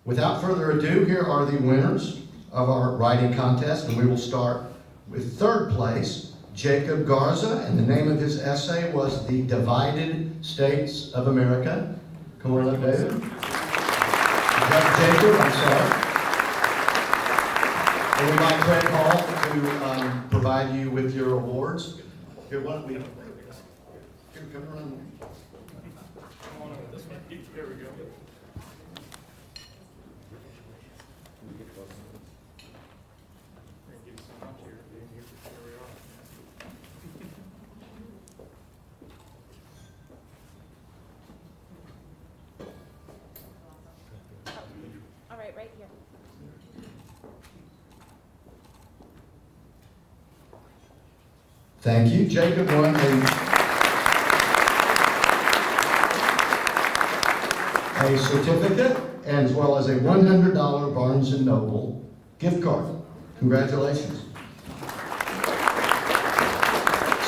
Without further ado, here are the winners of our writing contest, and we will start with third place, Jacob Garza, and the name of his essay was The Divided States of America. Come on up, David. Jacob, I'm sorry. And we'd like Craig Hall to provide you with your awards. Here, why don't we... Here, come around. Come on over this way. There we go. Thank you so much for being here. Here we are. All right, right here. Thank you. Jacob won a certificate as well as a $100 Barnes & Noble gift card. Congratulations.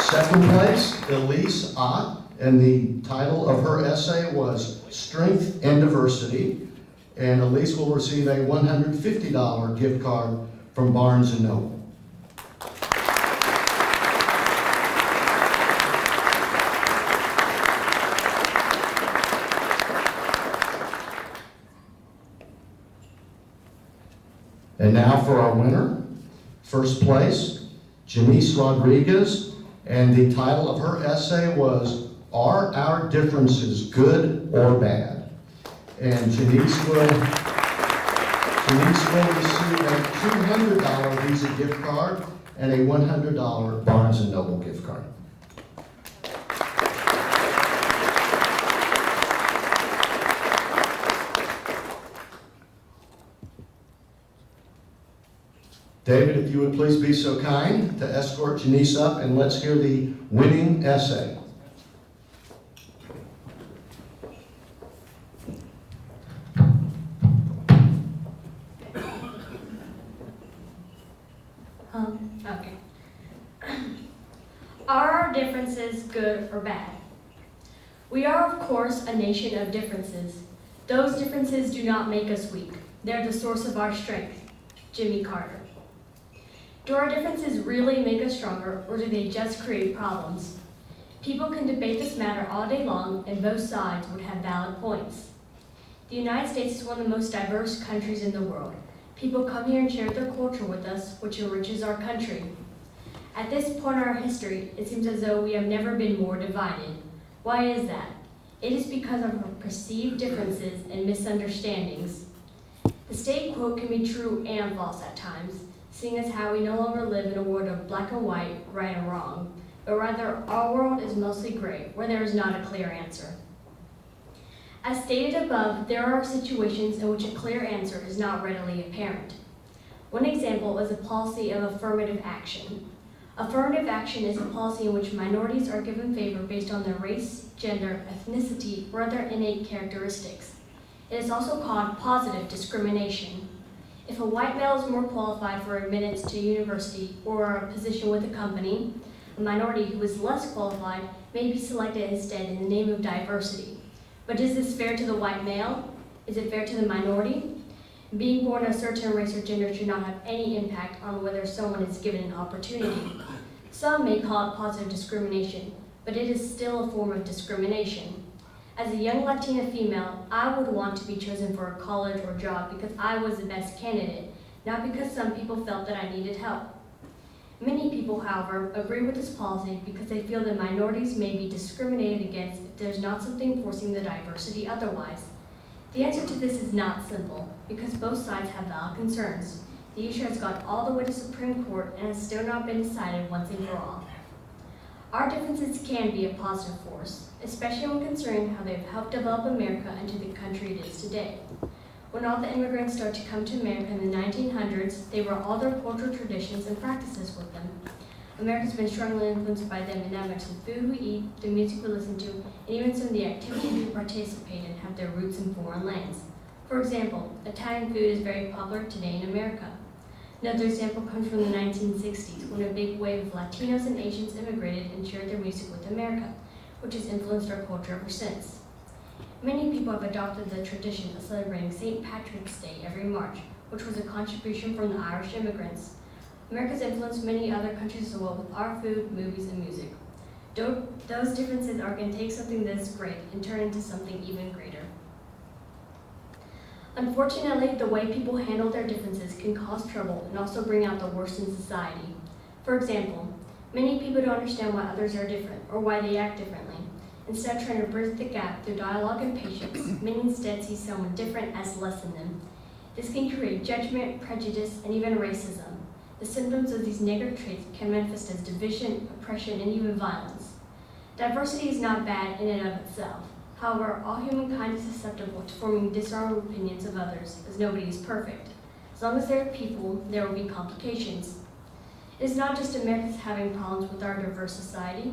Second place, Elise Ott, and the title of her essay was Strength and Diversity, and Elise will receive a $150 gift card from Barnes & Noble. And now for our winner, first place, Janice Rodriguez, and the title of her essay was, Are Our Differences Good or Bad? And Janice will receive a $200 Visa gift card and a $100 Barnes & Noble gift card. David, if you would please be so kind to escort Janice up, and let's hear the winning essay. Okay. Are our differences good or bad? We are, of course, a nation of differences. Those differences do not make us weak. They're the source of our strength. Jimmy Carter. Do our differences really make us stronger, or do they just create problems? People can debate this matter all day long, and both sides would have valid points. The United States is one of the most diverse countries in the world. People come here and share their culture with us, which enriches our country. At this point in our history, it seems as though we have never been more divided. Why is that? It is because of our perceived differences and misunderstandings. The state quote can be true and false at times, seeing as how we no longer live in a world of black and white, right and wrong, but rather our world is mostly gray, where there is not a clear answer. As stated above, there are situations in which a clear answer is not readily apparent. One example is a policy of affirmative action. Affirmative action is a policy in which minorities are given favor based on their race, gender, ethnicity, or other innate characteristics. It is also called positive discrimination. If a white male is more qualified for admittance to university or a position with a company, a minority who is less qualified may be selected instead in the name of diversity. But is this fair to the white male? Is it fair to the minority? Being born a certain race or gender should not have any impact on whether someone is given an opportunity. Some may call it positive discrimination, but it is still a form of discrimination. As a young Latina female, I would want to be chosen for a college or job because I was the best candidate, not because some people felt that I needed help. Many people, however, agree with this policy because they feel that minorities may be discriminated against if there's not something forcing the diversity otherwise. The answer to this is not simple, because both sides have valid concerns. The issue has gone all the way to Supreme Court and has still not been decided once and for all. Our differences can be a positive force, especially when considering how they've helped develop America into the country it is today. When all the immigrants started to come to America in the 1900s, they brought all their cultural traditions and practices with them. America's been strongly influenced by them in that much the food we eat, the music we listen to, and even some of the activities we participate in have their roots in foreign lands. For example, Italian food is very popular today in America. Another example comes from the 1960s, when a big wave of Latinos and Asians immigrated and shared their music with America, which has influenced our culture ever since. Many people have adopted the tradition of celebrating St. Patrick's Day every March, which was a contribution from the Irish immigrants. America's influenced many other countries as well with our food, movies, and music. Those differences are going to take something that's great and turn into something even greater. Unfortunately, the way people handle their differences can cause trouble and also bring out the worst in society. For example, many people don't understand why others are different or why they act differently. Instead of trying to bridge the gap through dialogue and patience, many instead see someone different as less than them. This can create judgment, prejudice, and even racism. The symptoms of these negative traits can manifest as division, oppression, and even violence. Diversity is not bad in and of itself. However, all humankind is susceptible to forming dishonorable opinions of others, as nobody is perfect. As long as there are people, there will be complications. It is not just Americans having problems with our diverse society.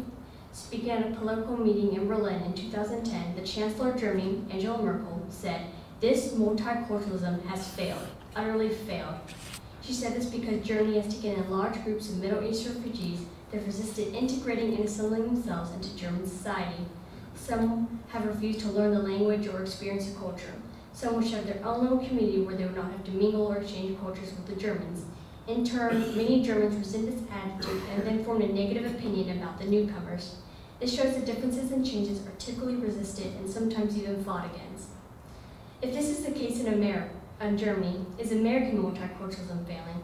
Speaking at a political meeting in Berlin in 2010, the Chancellor of Germany, Angela Merkel, said, "This multiculturalism has failed, utterly failed." She said this because Germany has taken in large groups of Middle East refugees that have resisted integrating and assimilating themselves into German society. Some have refused to learn the language or experience the culture. Some wish to have their own little community where they would not have to mingle or exchange cultures with the Germans. In turn, many Germans resent this attitude and then formed a negative opinion about the newcomers. This shows that differences and changes are typically resisted and sometimes even fought against. If this is the case in Germany, is American multiculturalism failing?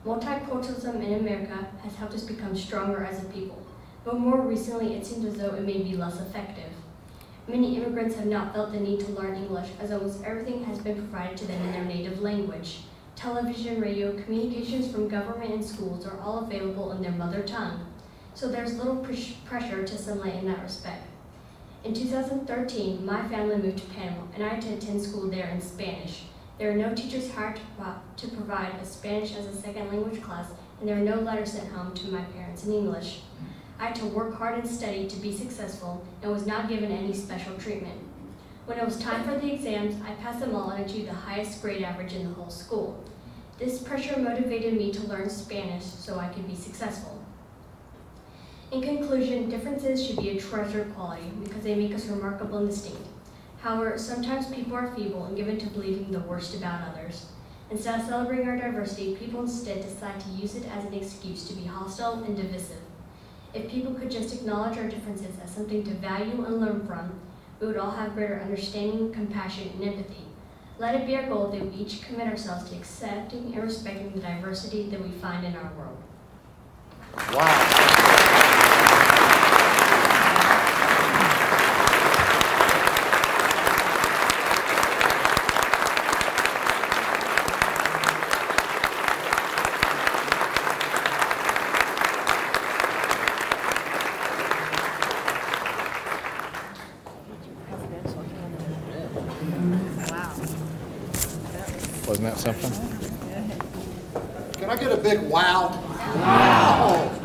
Multiculturalism in America has helped us become stronger as a people, but more recently it seems as though it may be less effective. Many immigrants have not felt the need to learn English as almost everything has been provided to them in their native language. Television, radio, communications from government and schools are all available in their mother tongue, so there's little pressure to assimilate in that respect. In 2013, my family moved to Panama, and I had to attend school there in Spanish. There are no teachers hired to provide a Spanish as a second language class, and there are no letters sent home to my parents in English. I had to work hard and study to be successful and was not given any special treatment. When it was time for the exams, I passed them all and achieved the highest grade average in the whole school. This pressure motivated me to learn Spanish so I could be successful. In conclusion, differences should be a treasured quality because they make us remarkable and distinct. However, sometimes people are feeble and given to believing the worst about others. Instead of celebrating our diversity, people instead decide to use it as an excuse to be hostile and divisive. If people could just acknowledge our differences as something to value and learn from, we would all have greater understanding, compassion, and empathy. Let it be our goal that we each commit ourselves to accepting and respecting the diversity that we find in our world. Wow. Wasn't that something? Can I get a big wow? Wow.